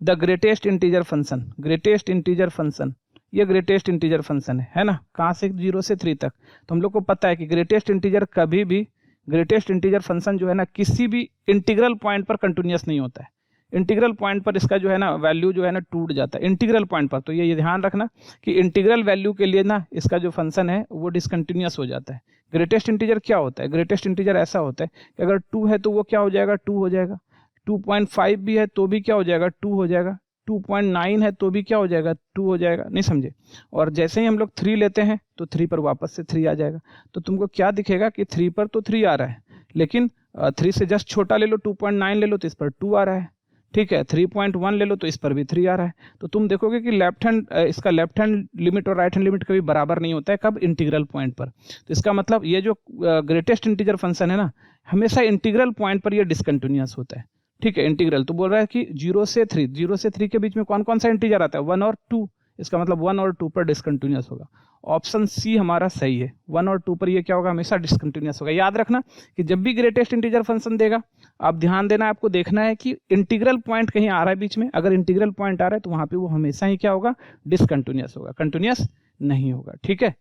the greatest integer function, greatest integer function, ये ग्रेटेस्ट इंटीजर फंक्शन है ना, कहाँ से 0 से 3 तक। तो हम लोग को पता है कि ग्रेटेस्ट इंटीजर कभी भी, ग्रेटेस्ट इंटीजर फंक्शन जो है ना, किसी भी इंटीग्रल पॉइंट पर कंटिन्यूअस नहीं होता है। इंटीग्रल पॉइंट पर इसका जो है ना वैल्यू जो है ना टूट जाता है इंटीग्रल पॉइंट पर। तो ये ध्यान रखना कि इंटीग्रल वैल्यू के लिए ना इसका जो फंक्शन है वो डिसकंटिन्यूअस हो जाता है। ग्रेटेस्ट इंटीजर क्या होता है, ग्रेटेस्ट इंटीजर ऐसा होता है कि अगर 2 है तो वो क्या हो जाएगा, 2 हो जाएगा। 2.5 भी है तो भी क्या हो जाएगा, 2 हो जाएगा। 2.9 है तो भी क्या हो जाएगा, 2 हो जाएगा। नहीं समझे। और जैसे ही हम लोग 3 लेते हैं तो 3 पर वापस से 3 आ जाएगा। तो तुमको क्या दिखेगा कि 3 पर तो 3 आ रहा है, लेकिन 3 से जस्ट छोटा ले लो, 2.9 ले लो तो इस पर 2 आ रहा है। ठीक है, 3.1 ले लो तो इस पर भी 3 आ रहा है। तो तुम देखोगे कि लेफ्ट हैंड, इसका लेफ्ट हैंड लिमिट और राइट हैंड लिमिट कभी बराबर नहीं होता है, कब, इंटीग्रल पॉइंट पर। तो इसका मतलब ये जो ग्रेटेस्ट इंटीजर फंक्शन है ना, हमेशा इंटीग्रल पॉइंट पर ये डिसकंटिन्यूअस होता है। ठीक है, इंटीग्रल तो बोल रहा है कि 0 से 3 के बीच में कौन कौन सा इंटीजर आता है, 1 और 2। इसका मतलब 1 और 2 पर डिसकंटिन्यूअस होगा। ऑप्शन सी हमारा सही है, 1 और 2 पर ये क्या होगा, हमेशा डिसकंटिन्यूअस होगा। याद रखना कि जब भी ग्रेटेस्ट इंटीजर फंक्शन देगा, आप ध्यान देना, आपको देखना है कि इंटीग्रल पॉइंट कहीं आ रहा है बीच में। अगर इंटीग्रल पॉइंट आ रहा है तो वहां पे वो हमेशा ही क्या होगा, डिसकंटिन्यूअस होगा, कंटिन्यूअस नहीं होगा। ठीक है,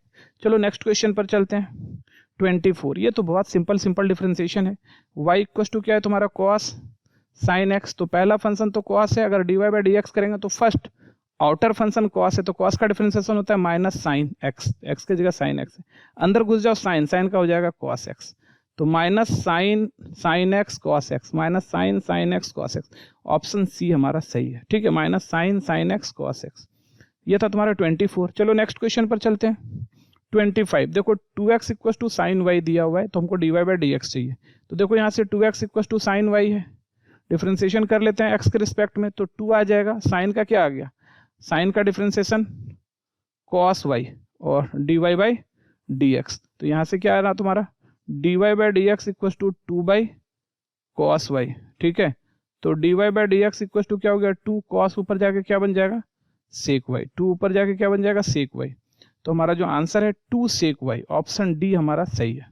चलो नेक्स्ट क्वेश्चन पर चलते हैं। 24, ये तो बहुत सिंपल डिफरेंशिएशन है। y इक्वल टू क्या है तुम्हारा, cos sin x। तो पहला फंक्शन तो cos है, अगर dy/dx करेंगे तो फर्स्ट आउटर फंक्शन cos है, तो cos का डिफरेंशिएशन होता है माइनस साइन x, x की जगह साइन x है। अंदर घुस जाओ, साइन का हो जाएगा cos x, तो minus sine x cos x, minus sine x cos x। Option C हमारा सही है। ठीक है, minus sine x cos x। ये था तुम्हारा 24। चलो नेक्स्ट क्वेश्चन पर चलते हैं। 25, देखो 2x equal to sine y दिया हुआ है, तो हमको dy/dx चाहिए। तो देखो यहाँ से 2x equal to sine y है, डिफरेंशिएशन कर लेते हैं x के रिस्पेक्ट में, तो 2 आ जाएगा। साइन का क्या आ गया, साइन का डिफरेंशिएशन cos y और dy/dx। तो यहाँ से क्या आ रहा तुम्हारा, dy/dx equal to 2/cos y। ठीक है, तो dy/dx इक्वल टू क्या हो गया, 2 cos ऊपर जाके क्या बन जाएगा, sec y, 2 ऊपर जाके क्या बन जाएगा, sec y। तो हमारा जो आंसर है 2 sec y, ऑप्शन डी हमारा सही है।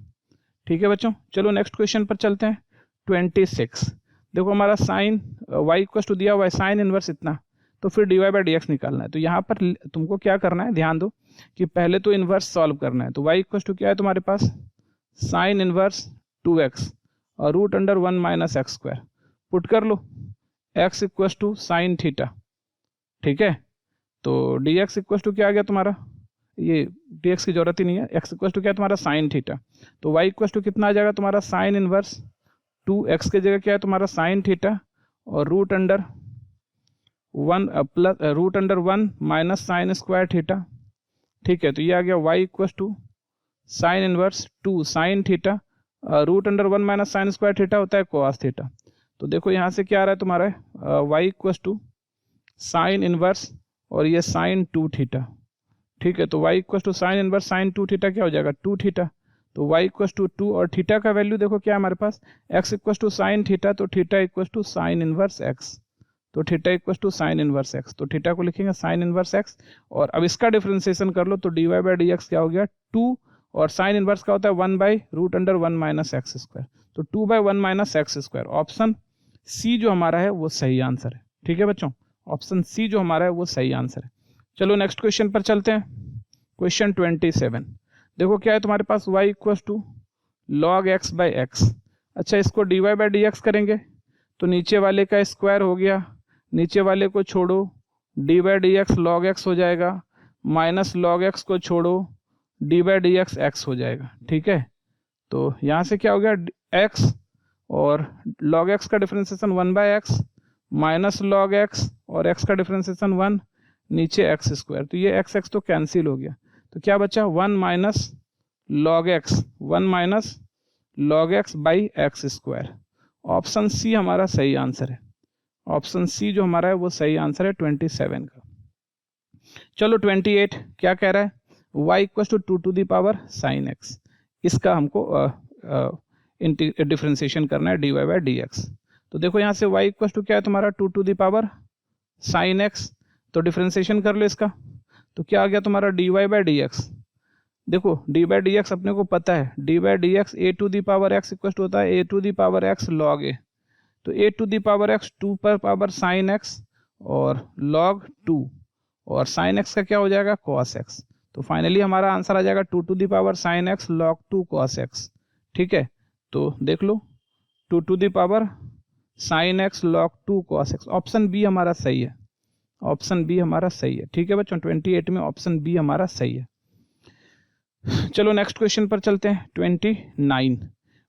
ठीक है बच्चों, चलो नेक्स्ट क्वेश्चन पर चलते हैं। 26, देखो हमारा साइन y इक्वल टू दिया हुआ है साइन इनवर्स इतना, तो फिर dy/dx निकालना है। तो यहाँ पर तुमको क्या करना है, ध्यान दो कि पहले तो इनवर्स सॉल्व करना है। तो y इक्वल टू क्या है तुम्हारे पास, साइन इनवर्स 2x और root under 1 minus x square, put कर लो, x equal to sine theta. ठीक है, तो dx इक्वल टू क्या आ गया तुम्हारा, ये dx की जरूरत ही नहीं है, x इक्वल टू क्या है तुम्हारा साइन थीटा। तो y इक्वल टू कितना आ जाएगा तुम्हारा, साइन इनवर्स 2x के जगह क्या है तुम्हारा साइन थीटा और root under 1 minus sine square theta. ठीक है, तो ये आ गया y equal to sine inverse 2 sine theta, root under 1 minus sine square theta होता है cos थीटा। तो देखो यहाँ से क्या आ रहा है तुम्हारा, y equal to sine inverse और ये साइन 2 थीटा। ठीक है, तो y equal to sine inverse sine 2 theta क्या हो जाएगा, 2 थीटा। तो y इक्वल टू 2 और थीटा का वैल्यू देखो क्या है हमारे पास, x equal to sine theta, तो theta equal to sine inverse x, तो theta equal to sine inverse x। तो थीटा को लिखेंगे साइन इनवर्स x, और अब इसका डिफरेंशिएशन कर लो, तो dy/dx क्या हो गया 2, और साइन इनवर्स का होता है 1/√1 माइनस एक्स स्क्वायर, तो 2/1 minus x square. Option C जो हमारा है वो सही आंसर है। ठीक है बच्चों, ऑप्शन सी जो हमारा है वो सही आंसर है। चलो नेक्स्ट क्वेश्चन पर चलते हैं। क्वेश्चन 27, देखो क्या है तुम्हारे पास, y equal to log x/x। अच्छा, इसको dy/dx करेंगे तो नीचे वाले का स्क्वायर हो गया, नीचे वाले को छोड़ो, dy/dx log x हो जाएगा, माइनस log x को छोड़ो, dy/dx x हो जाएगा। ठीक है, तो यहाँ से क्या हो गया x और log x का differentiation 1/x minus log x और x का डिफरेंशिएशन 1, नीचे x स्क्वायर। तो ये x तो कैंसिल हो गया, तो क्या बचा 1 minus log x, 1 minus log x by x square. Option C हमारा सही आंसर है। ऑप्शन सी जो हमारा है वो सही आंसर है 27 का। चलो 28 क्या कह रहा है, y equal to 2 to the power sine x. इसका हमको डिफ्रेंसिएशन करना है dy बाई डी एक्स। तो देखो यहाँ से y इक्वल टू क्या है तुम्हारा 2 to the power sine x, तो डिफ्रेंसिएशन कर लो इसका, तो क्या आ गया तुम्हारा dy बाई डी एक्स। देखो डी बाई डी एक्स अपने को पता है, d by d x a to the power x equal to होता है a to the power x log a. तो a to the power x 2 पर power sine x और लॉग 2, और साइन एक्स का क्या हो जाएगा कॉस एक्स। तो फाइनली हमारा आंसर आ जाएगा 2 to the power sine x log 2 cos x. ठीक है, तो देख लो 2 to the power sine x log 2 cos x. Option B हमारा सही है, ऑप्शन बी हमारा सही है। ठीक है बच्चों, 28 में ऑप्शन बी हमारा सही है। चलो नेक्स्ट क्वेश्चन पर चलते हैं। 29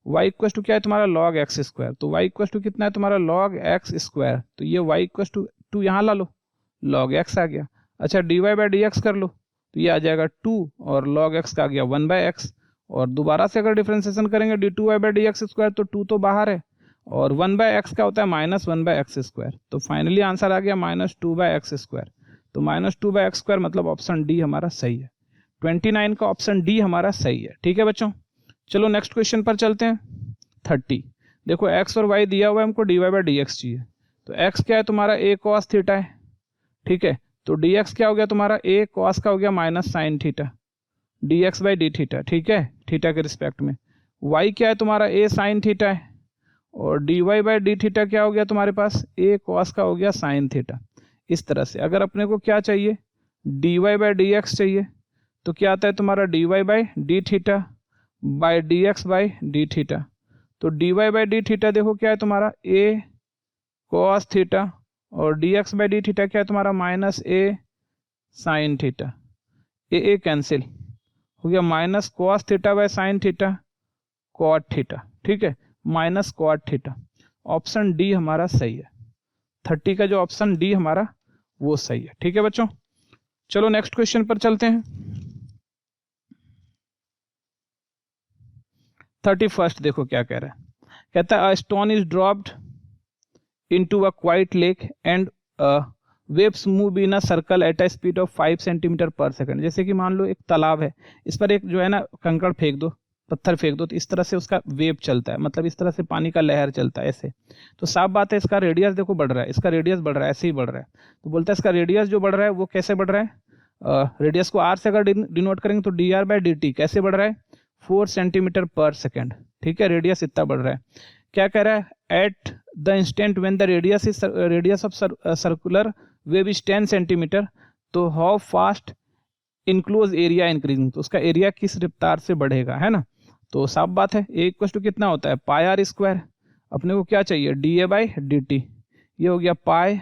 y इक्वल टू क्या है तुम्हारा log x स्क्वायर। तो y इक्वल टू कितना है तुम्हारा log x स्क्वायर। तो ये y इक्वल टू यहाँ ला लो, log x आ गया। अच्छा dy बाई डी एक्स कर लो, तो ये आ जाएगा 2 और log x का आ गया 1 बाई एक्स। और दोबारा से अगर डिफ्रेंसिएशन करेंगे d2y by d x square, तो 2 तो बाहर है और 1 बाई एक्स का होता है -1 बाई एक्स स्क्वायर। तो फाइनली आंसर आ गया -2 बाई एक्स स्क्वायर। तो -2 बाई एक्स स्क्वायर मतलब ऑप्शन डी हमारा सही है। 29 का ऑप्शन डी हमारा सही है। ठीक है बच्चों, चलो नेक्स्ट क्वेश्चन पर चलते हैं। 30 देखो x और y दिया हुआ है, हमको dy बाई डी एक्स चाहिए। तो x क्या है तुम्हारा a cos थीटा है। ठीक है, तो dx क्या हो गया तुम्हारा a cos का हो गया minus sine theta, dx by D theta. ठीक है, थीटा के रिस्पेक्ट में। y क्या है तुम्हारा a साइन थीटा है, और dy बाई डी थीटा क्या हो गया तुम्हारे पास a cos का हो गया साइन थीटा। इस तरह से अगर अपने को क्या चाहिए dy बाई डी एक्स चाहिए, तो क्या आता है तुम्हारा dy by D theta by dx by D theta. तो dy बाई डी थीटा देखो क्या है तुम्हारा a cos थीटा, और dx बाई डी थीटा क्या है तुम्हारा minus a sine theta. a cancel हो गया, minus cos theta by sine theta cot theta. ठीक है, minus cot theta. Option D हमारा सही है। 30 का जो ऑप्शन डी हमारा वो सही है। ठीक है बच्चों, चलो नेक्स्ट क्वेश्चन पर चलते हैं। 31 देखो क्या कह रहा है, कहता है a stone is dropped into a quite lake and waves move in a circle at a speed of 5 centimetre पर सेकंड। जैसे कि मान लो एक तालाब है, इस पर एक जो है ना कंकड़ फेंक दो, पत्थर फेंक दो, तो इस तरह से उसका वेव चलता है, मतलब इस तरह से पानी का लहर चलता है ऐसे। तो साफ बात है इसका रेडियस देखो बढ़ रहा है, इसका रेडियस बढ़ रहा है, ऐसे ही बढ़ रहा है। तो बोलता है इसका रेडियस जो बढ़ रहा है वो कैसे बढ़ रहा है, रेडियस को आर से अगर डिनोट करेंगे तो D r by d T कैसे बढ़ रहा है 4 सेंटीमीटर पर सेकेंड। ठीक है, रेडियस इतना बढ़ रहा है। क्या कह रहा है at the instant when the radius of circular wave is 10 centimetre, तो how fast enclose area increasing. तो उसका एरिया किस रफ्तार से बढ़ेगा, है ना। तो साफ बात है ए इक्वल टू कितना होता है पाई आर स्क्वायर। अपने को क्या चाहिए d A by d t, ये हो गया pi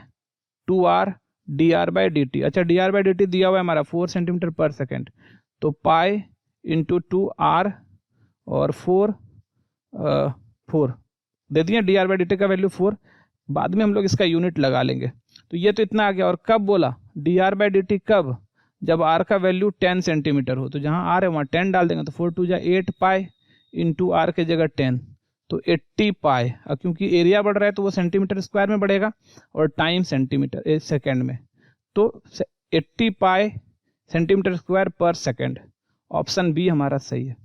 2 r d r by d t. अच्छा d r by d t दिया हुआ है हमारा 4 सेंटीमीटर पर सेकेंड, तो पाई इंटू 2 आर और 4 दे दिए, D r by d T का वैल्यू 4। बाद में हम लोग इसका यूनिट लगा लेंगे। तो ये तो इतना आ गया, और कब बोला D r by d T कब, जब आर का वैल्यू 10 सेंटीमीटर हो। तो जहाँ आर है वहाँ 10 डाल देंगे, तो 4 2 जा 8 पाई इंटू आर के जगह 10, तो 80 पाई। अब क्योंकि एरिया बढ़ रहा है तो वो सेंटीमीटर स्क्वायर में बढ़ेगा और टाइम सेंटीमीटर सेकेंड में, तो 80 पाई सेंटीमीटर स्क्वायर पर सेकेंड। ऑप्शन बी हमारा सही है।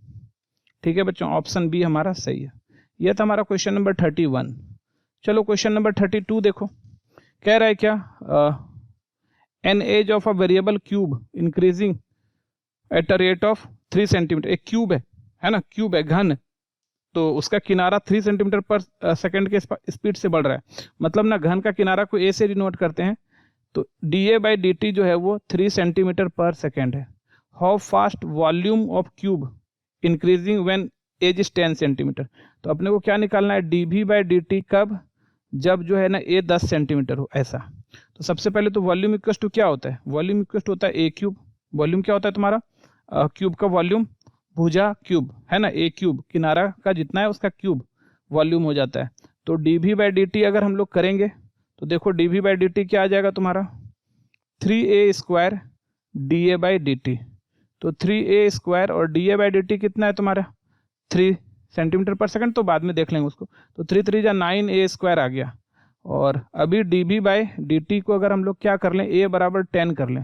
ठीक है बच्चों, ऑप्शन बी हमारा सही है। यह था हमारा क्वेश्चन नंबर 31। चलो क्वेश्चन नंबर 32 देखो, कह रहा है क्या an edge of a variable cube increasing at a rate of 3 centimetre. एक क्यूब है ना, क्यूब है घन, तो उसका किनारा 3 सेंटीमीटर पर सेकेंड के स्पीड से बढ़ रहा है। मतलब ना घन का किनारा को ए से डिनोट करते हैं, तो d A by d t जो है वो 3 सेंटीमीटर पर सेकेंड है। How fast volume of cube increasing when edge is 10 centimetre. तो अपने को क्या निकालना है डी भी बाई डी टी कब, जब जो है ना ए 10 सेंटीमीटर हो ऐसा। तो सबसे पहले तो वॉल्यूम इक्वल टू क्या होता है, वॉल्यूम इक्वल टू होता है ए क्यूब। वॉल्यूम क्या होता है तुम्हारा क्यूब का वॉल्यूम, भुजा क्यूब है ना, ए क्यूब किनारा का जितना है उसका क्यूब वॉल्यूम हो जाता है। तो डी भी बाई डी टी अगर हम लोग करेंगे तो देखो डी भी बाई डी टी क्या आ जाएगा तुम्हारा 3a square D A by d T. तो 3a स्क्वायर और D A by d T कितना है तुम्हारा 3, सेंटीमीटर पर सेकंड, तो बाद में देख लेंगे उसको। तो 3 3 जा 9 a स्क्वायर आ गया। और अभी dB बाई dt को अगर हम लोग क्या कर लें, a बराबर 10 कर लें,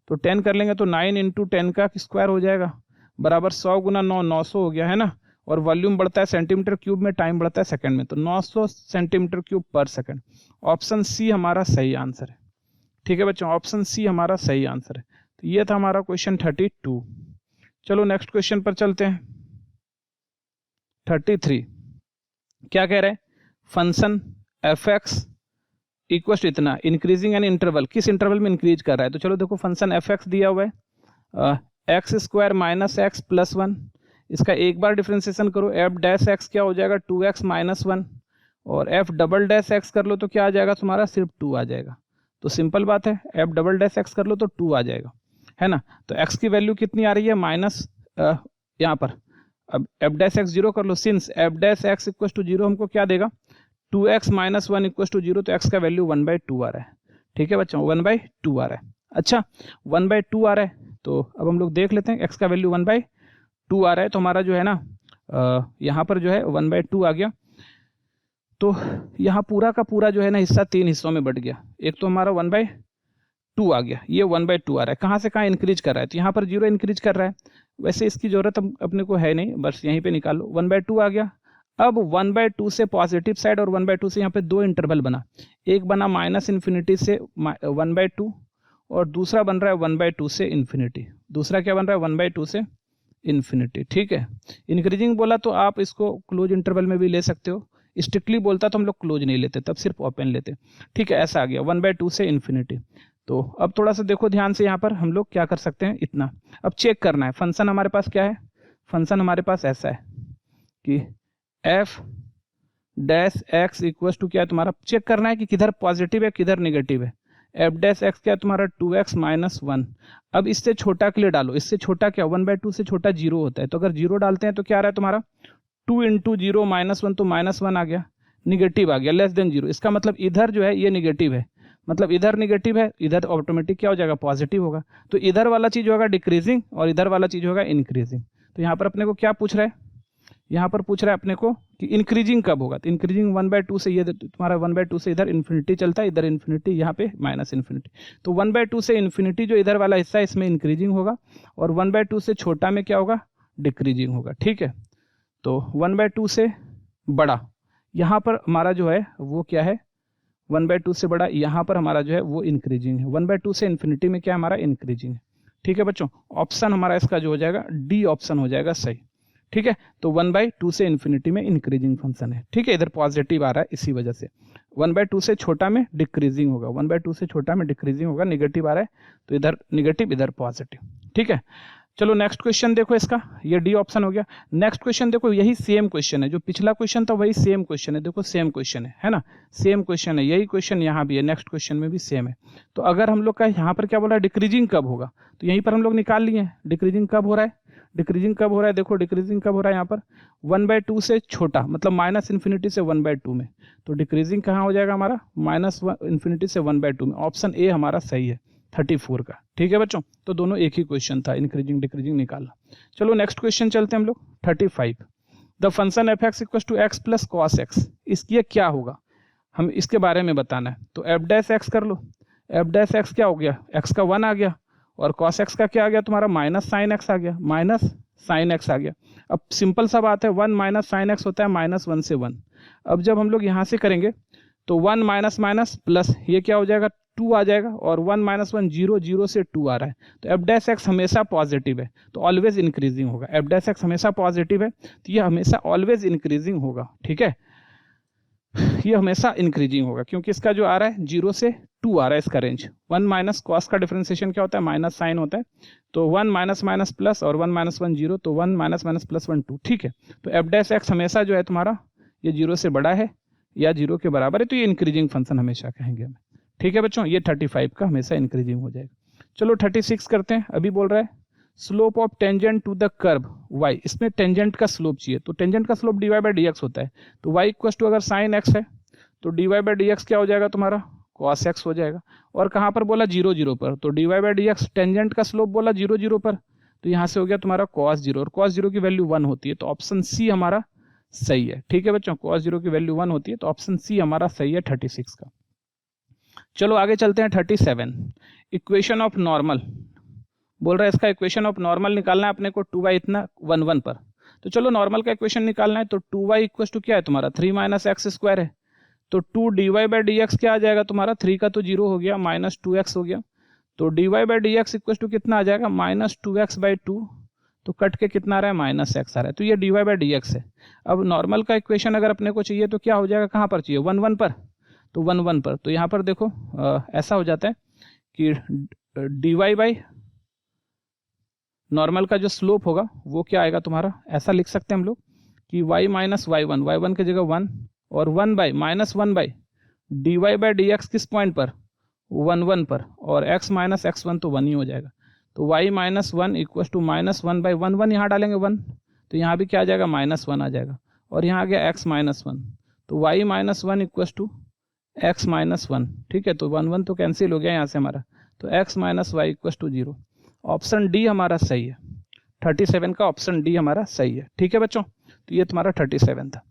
तो 10 कर लेंगे तो 9 इंटू 10 का स्क्वायर हो जाएगा, बराबर 100 गुना 9 900 हो गया है ना। और वॉल्यूम बढ़ता है सेंटीमीटर क्यूब में, टाइम बढ़ता है सेकंड में, तो 900 सेंटीमीटर क्यूब पर सेकंड। ऑप्शन सी हमारा सही आंसर है। ठीक है बच्चों, ऑप्शन सी हमारा सही आंसर है। तो ये था हमारा क्वेश्चन 32। चलो नेक्स्ट क्वेश्चन पर चलते हैं। 33 क्या कह रहे हैं, function f x equal to इतना, इंक्रीजिंग एन इंटरवल, किस इंटरवल में इंक्रीज कर रहा है। तो चलो देखो, फंक्शन एफ एक्स दिया हुआ है, x square minus x plus 1, इसका एक बार डिफ्रेंसिएशन करो, एफ डैश एक्स क्या हो जाएगा 2x माइनस 1, और एफ डबल डैश एक्स कर लो तो क्या आ जाएगा तुम्हारा, सिर्फ 2 आ जाएगा। तो सिंपल बात है, एफ डबल डैश एक्स कर लो तो 2 आ जाएगा, है ना। तो एक्स की वैल्यू कितनी आ रही है, माइनस यहाँ पर, अब एफ डैश एक्स 0 कर लो, since f dash x equal to 0 हमको क्या देगा, 2x माइनस 1 इक्वल टू 0, तो x का वैल्यू 1/2 आ रहा है। ठीक है बच्चों, 1/2 आ रहा है। अच्छा 1/2 आ रहा है, तो अब हम लोग देख लेते हैं, x का वैल्यू 1/2 आ रहा है, तो हमारा जो है ना यहाँ पर जो है 1/2 आ गया। तो यहाँ पूरा का पूरा जो है ना हिस्सा 3 हिस्सों में बढ़ गया। एक तो हमारा 1/2 आ गया, ये 1/2 आ रहा है, कहाँ से कहाँ इंक्रीज कर रहा है, तो यहाँ पर 0 इंक्रीज कर रहा है। वैसे इसकी जरूरत अपने को है नहीं, बस यहीं पे निकाल लो, 1/2 आ गया। अब 1/2 से पॉजिटिव साइड और 1/2 से यहाँ पे 2 इंटरवल बना, एक बना माइनस इन्फिनिटी से 1/2 और दूसरा बन रहा है 1/2 से इन्फिनिटी। दूसरा क्या बन रहा है, 1/2 से इन्फिनिटी। ठीक है, इंक्रीजिंग बोला तो आप इसको क्लोज इंटरवल में भी ले सकते हो, स्ट्रिक्टली बोलता तो हम लोग क्लोज नहीं लेते, तब सिर्फ ओपन लेते। ठीक है, ऐसा आ गया 1/2 से इन्फिनिटी। तो अब थोड़ा सा देखो ध्यान से, यहाँ पर हम लोग क्या कर सकते हैं, इतना अब चेक करना है। फंक्शन हमारे पास क्या है, फंक्शन हमारे पास ऐसा है कि f dash x equal to क्या है तुम्हारा, चेक करना है कि किधर पॉजिटिव है किधर निगेटिव है। एफ डैश एक्स क्या है तुम्हारा 2x माइनस 1। अब इससे छोटा के लिए डालो, इससे छोटा क्या, 1/2 से छोटा 0 होता है, तो अगर 0 डालते हैं तो क्या आ रहा है तुम्हारा 2 इंटू 0 माइनस 1, तो -1 आ गया, निगेटिव आ गया, लेस देन 0। इसका मतलब इधर जो है ये निगेटिव है, मतलब इधर निगेटिव है, इधर ऑटोमेटिक क्या हो जाएगा, पॉजिटिव होगा। तो इधर वाला चीज होगा डिक्रीजिंग और इधर वाला चीज होगा इंक्रीजिंग। तो यहाँ पर अपने को क्या पूछ रहा है, यहाँ पर पूछ रहा है अपने को कि इंक्रीजिंग कब होगा। तो इंक्रीजिंग 1/2 से, ये तुम्हारा 1/2 से इधर इन्फिनिटी चलता है, इधर इन्फिनिटी, यहाँ पे माइनस इन्फिनिटी। तो 1/2 से इन्फिनिटी जो इधर वाला हिस्सा है इसमें इंक्रीजिंग होगा, और 1/2 से छोटा में क्या होगा, डिक्रीजिंग होगा। ठीक है, तो 1/2 से बड़ा यहाँ पर हमारा जो है वो क्या है, 1/2 से बड़ा यहाँ पर हमारा जो है वो इंक्रीजिंग है। 1/2 से इन्फिनिटी में क्या हमारा इंक्रीजिंग है। ठीक है बच्चों, ऑप्शन हमारा इसका जो हो जाएगा डी ऑप्शन हो जाएगा सही। ठीक है, तो 1/2 से इन्फिनिटी में इंक्रीजिंग फंक्शन है। ठीक है, इधर पॉजिटिव आ रहा है, इसी वजह से 1/2 से छोटा में डिक्रीजिंग होगा, 1/2 से छोटा में डिक्रीजिंग होगा, निगेटिव आ रहा है तो इधर निगेटिव इधर पॉजिटिव। ठीक है, चलो नेक्स्ट क्वेश्चन देखो, इसका ये डी ऑप्शन हो गया। नेक्स्ट क्वेश्चन देखो, यही सेम क्वेश्चन है, जो पिछला क्वेश्चन था वही सेम क्वेश्चन है। देखो सेम क्वेश्चन है ना, सेम क्वेश्चन है, यही क्वेश्चन यहाँ भी है, नेक्स्ट क्वेश्चन में भी सेम है। तो अगर हम लोग का यहाँ पर क्या बोला, डिक्रीजिंग कब होगा, तो यहीं पर हम लोग निकाल लिए डिक्रीजिंग कब हो रहा है। डिक्रीजिंग कब हो रहा है, देखो डिक्रीजिंग कब हो रहा है यहाँ पर 1/2 से छोटा, मतलब माइनस इन्फिनिटी से 1/2 में। तो डिक्रीजिंग कहाँ हो जाएगा हमारा, माइनस इन्फिनिटी से 1/2 में। ऑप्शन ए हमारा सही है 34 का। ठीक है बच्चों, तो दोनों एक ही क्वेश्चन था, इंक्रीजिंग डिक्रीजिंग निकालना। चलो नेक्स्ट क्वेश्चन चलते हैं हम लोग 35। The function f x equal to x plus cos x, इसकी क्या होगा, हम इसके बारे में बताना है। तो एफ डैश एक्स कर लो, एफ डैश एक्स क्या हो गया, एक्स का 1 आ गया, और कॉस एक्स का क्या आ गया तुम्हारा, माइनस साइन एक्स आ गया, माइनस साइन एक्स आ गया। अब सिंपल सा बात है, 1 माइनस साइन एक्स होता है -1 से 1। अब जब हम लोग यहाँ से करेंगे तो 1 माइनस माइनस प्लस, ये क्या हो जाएगा 2 आ जाएगा, और 1 माइनस 1 0, 0 से 2 आ रहा है। तो एफ डैश एक्स हमेशा पॉजिटिव है, तो ऑलवेज इंक्रीजिंग होगा। एफ डैश एक्स हमेशा पॉजिटिव है, तो ये हमेशा ऑलवेज इंक्रीजिंग होगा। ठीक है, ये हमेशा इंक्रीजिंग होगा, क्योंकि इसका जो आ रहा है 0 से 2 आ रहा है, इसका रेंज। 1 माइनस कॉस का डिफरेंशिएशन क्या होता है, माइनस साइन होता है, तो 1 माइनस माइनस प्लस, और 1 माइनस 1 0, तो 1 माइनस माइनस प्लस 1 2। ठीक है, तो एफ डैश एक्स हमेशा जो है तुम्हारा ये 0 से बड़ा है या 0 के बराबर है, तो ये इंक्रीजिंग फंक्शन हमेशा कहेंगे हमें। ठीक है बच्चों, ये 35 का हमेशा इंक्रीजिंग हो जाएगा। चलो 36 करते हैं। अभी बोल रहा है slope of tangent to the curve y, इसमें टेंजेंट का स्लोप चाहिए, तो टेंजेंट का स्लोप dy/dx होता है। तो y इक्वल टू अगर साइन x है तो dy/dx क्या हो जाएगा तुम्हारा, cos x हो जाएगा। और कहाँ पर बोला 0 0 पर, तो dy/dx टेंजेंट का स्लोप बोला 0 0 पर, तो यहाँ से हो गया तुम्हारा cos 0, और cos 0 की वैल्यू 1 होती है। तो ऑप्शन सी हमारा सही है। ठीक है बच्चों, cos 0 की वैल्यू 1 होती है, तो ऑप्शन सी हमारा सही है 36 का। चलो आगे चलते हैं 37। इक्वेशन ऑफ नॉर्मल बोल रहा है, इसका इक्वेशन ऑफ नॉर्मल निकालना है अपने को 2y इतना 1 1 पर। तो चलो नॉर्मल का इक्वेशन निकालना है, तो 2y इक्वल टू क्या है तुम्हारा 3 माइनस एक्स स्क्वायर है, तो 2 dy बाई डी एक्स क्या आ जाएगा तुम्हारा, 3 का तो 0 हो गया, माइनस 2x हो गया, तो dy by d x equal to कितना आ जाएगा माइनस 2x बाई 2, तो कट के कितना आ रहा है माइनस एक्स आ रहा है, तो ये dy बाई डी एक्स है। अब नॉर्मल का इक्वेशन अगर अपने को चाहिए तो क्या हो जाएगा, कहाँ पर चाहिए 1 1 पर, तो 1 1 पर, तो यहाँ पर देखो ऐसा हो जाता है कि dy बाई नॉर्मल का जो स्लोप होगा वो क्या आएगा तुम्हारा, ऐसा लिख सकते हैं हम लोग कि y माइनस y1 की जगह 1 और 1 by minus 1 by d y by d x किस पॉइंट पर 1 1 पर, और x माइनस x1 तो 1 ही हो जाएगा, तो y minus 1 equal to minus 1 by 1 1 यहाँ डालेंगे 1, तो यहाँ भी क्या आ जाएगा माइनस 1 आ जाएगा, और यहाँ आ गया x माइनस 1, तो y minus 1 equal to x minus 1। ठीक है, तो 1 1 तो कैंसिल हो गया यहाँ से हमारा, तो x minus y equal to 0। Option D हमारा सही है, 37 का ऑप्शन डी हमारा सही है। ठीक है बच्चों, तो ये तुम्हारा 37 था।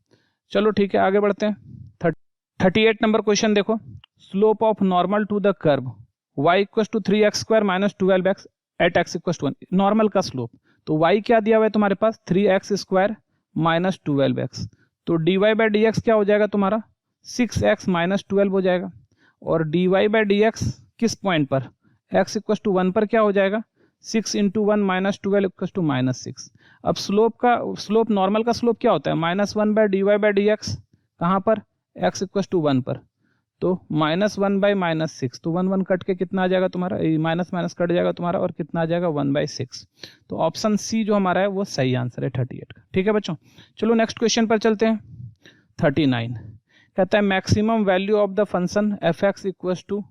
चलो ठीक है आगे बढ़ते हैं। 38 नंबर क्वेश्चन देखो, slope of normal to the curve y equal to 3x square minus 12x at x equal to 1, normal का स्लोप, तो y क्या दिया हुआ है तुम्हारे पास 3x स्क्वायर माइनस 12x, तो dy बाई डी एक्स क्या हो जाएगा तुम्हारा 6x माइनस 12 हो जाएगा, और dy बाई डी एक्स किस पॉइंट पर x इक्वल टू 1 पर क्या हो जाएगा 6 into 1 minus 12 equal to minus 6। अब स्लोप नॉर्मल का स्लोप क्या होता है minus 1 by d y by d x, कहाँ पर x इक्वल टू 1 पर, तो माइनस 1 बाई माइनस 6, तो 1 1 कट के कितना आ जाएगा तुम्हारा, माइनस माइनस कट जाएगा तुम्हारा और कितना आ जाएगा 1 बाई 6, तो ऑप्शन सी जो हमारा है वो सही आंसर है 38 का। ठीक है बच्चों, चलो नेक्स्ट क्वेश्चन पर चलते हैं। 39 कहता है maximum value of the function f x equal to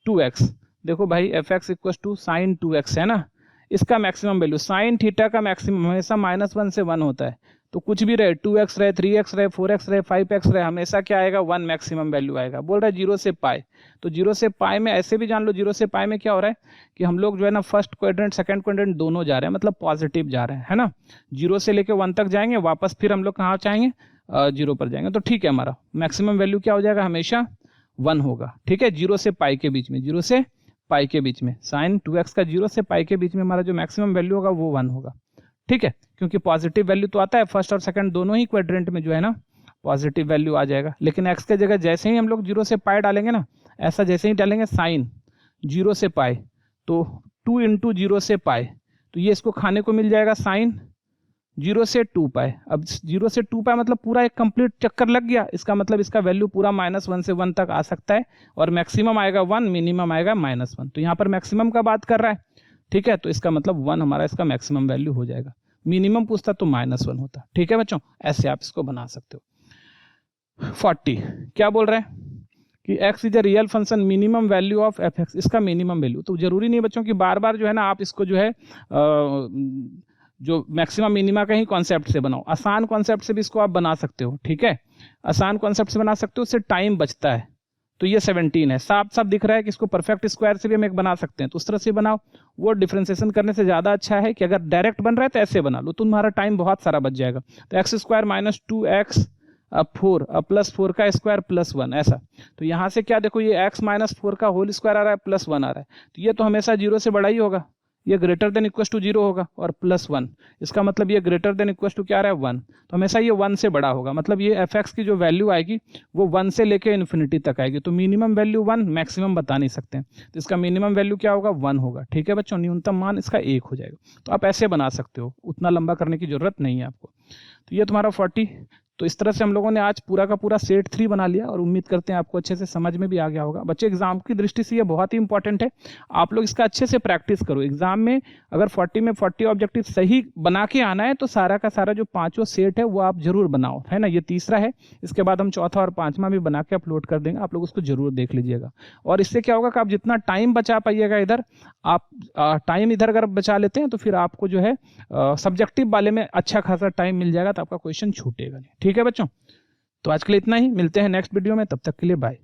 2x। देखो भाई f x equal to sine 2x है ना, इसका मैक्सिमम वैल्यू साइन थीटा का मैक्सिमम हमेशा माइनस 1 से 1 होता है, तो कुछ भी रहे 2x रहे 3x रहे 4x रहे 5x रहे हमेशा क्या आएगा 1 मैक्सिमम वैल्यू आएगा। बोल रहा है 0 से पाई, तो 0 से पाई में ऐसे भी जान लो 0 से पाई में क्या हो रहा है कि हम लोग जो है ना फर्स्ट क्वाड्रेंट सेकंड क्वाड्रेंट दोनों जा रहे हैं, मतलब पॉजिटिव जा रहे हैं, है ना, 0 से लेके 1 तक जाएंगे, वापस फिर हम लोग कहाँ चाहेंगे 0 पर जाएंगे, तो ठीक है हमारा मैक्सिमम वैल्यू क्या हो जाएगा हमेशा 1 होगा। ठीक है, 0 से पाई के बीच में, 0 से पाई के बीच में साइन 2x का 0 से पाई के बीच में हमारा जो मैक्सिमम वैल्यू होगा वो 1 होगा। ठीक है, क्योंकि पॉजिटिव वैल्यू तो आता है फर्स्ट और सेकंड दोनों ही क्वाड्रेंट में जो है ना पॉजिटिव वैल्यू आ जाएगा, लेकिन x के जगह जैसे ही हम लोग 0 से पाई डालेंगे ना, ऐसा जैसे ही डालेंगे साइन 0 से पाई, तो 2 इंटू 0 से पाई, तो ये इसको खाने को मिल जाएगा साइन 0 से 2 पाई। अब 0 से 2 पाई मतलब पूरा एक कंप्लीट चक्कर लग गया, इसका मतलब इसका वैल्यू पूरा माइनस 1 से 1 तक आ सकता है, और मैक्सिमम आएगा 1, मिनिमम आएगा माइनस 1, तो यहाँ पर मैक्सिमम का बात कर रहा है। ठीक है, तो इसका मतलब 1 हमारा इसका मैक्सिमम वैल्यू हो जाएगा, मिनिमम पूछता तो माइनस 1 होता। ठीक है बच्चों, ऐसे आप इसको बना सकते हो। 40 क्या बोल रहे हैं कि x is a real function minimum value of F x, इसका मिनिमम वैल्यू, तो जरूरी नहीं बच्चों कि बार बार जो है ना आप इसको जो है जो मैक्सिमम मिनिमा का ही कॉन्सेप्ट से बनाओ, आसान कॉन्सेप्ट से भी इसको आप बना सकते हो। ठीक है, आसान कॉन्सेप्ट से बना सकते हो, उससे टाइम बचता है। तो ये 17 है, साफ साफ दिख रहा है कि इसको परफेक्ट स्क्वायर से भी हम एक बना सकते हैं, तो उस तरह से बनाओ, वो डिफ्रेंसिएशन करने से ज़्यादा अच्छा है कि अगर डायरेक्ट बन रहा है तो ऐसे बना लो, तो तुम्हारा टाइम बहुत सारा बच जाएगा। तो एक्स स्क्वायर माइनस 2x अब 4 अब प्लस 4 का स्क्वायर प्लस 1 ऐसा, तो यहाँ से क्या देखो ये x माइनस 4 का होल स्क्वायर आ रहा है प्लस 1 आ रहा है, तो ये तो हमेशा 0 से बड़ा ही होगा, ये ग्रेटर देन इक्वल टू 0 होगा, और प्लस 1, इसका मतलब ये ग्रेटर देन इक्वल टू क्या आ रहा है 1, तो हमेशा ये 1 से बड़ा होगा, मतलब ये एफ एक्स की जो वैल्यू आएगी वो 1 से लेके इन्फिनिटी तक आएगी, तो मिनिमम वैल्यू 1, मैक्सिमम बता नहीं सकते हैं, तो इसका मिनिमम वैल्यू क्या होगा 1 होगा। ठीक है बच्चों, न्यूनतम मान इसका 1 हो जाएगा, तो आप ऐसे बना सकते हो, उतना लंबा करने की जरूरत नहीं है आपको। तो ये तुम्हारा 40, तो इस तरह से हम लोगों ने आज पूरा का पूरा सेट 3 बना लिया, और उम्मीद करते हैं आपको अच्छे से समझ में भी आ गया होगा। बच्चे एग्जाम की दृष्टि से ये बहुत ही इंपॉर्टेंट है, आप लोग इसका अच्छे से प्रैक्टिस करो। एग्जाम में अगर 40 में 40 ऑब्जेक्टिव सही बना के आना है तो सारा का सारा जो 5वां सेट है वो आप जरूर बनाओ, है ना, ये तीसरा है, इसके बाद हम चौथा और 5वां भी बना के अपलोड कर देंगे, आप लोग उसको जरूर देख लीजिएगा। और इससे क्या होगा कि आप जितना टाइम बचा पाइएगा इधर, आप टाइम इधर अगर बचा लेते हैं तो फिर आपको जो है सब्जेक्टिव वाले में अच्छा खासा टाइम मिल जाएगा, तो आपका क्वेश्चन छूटेगा नहीं। ठीक है बच्चों, तो आज के लिए इतना ही, मिलते हैं नेक्स्ट वीडियो में, तब तक के लिए बाय।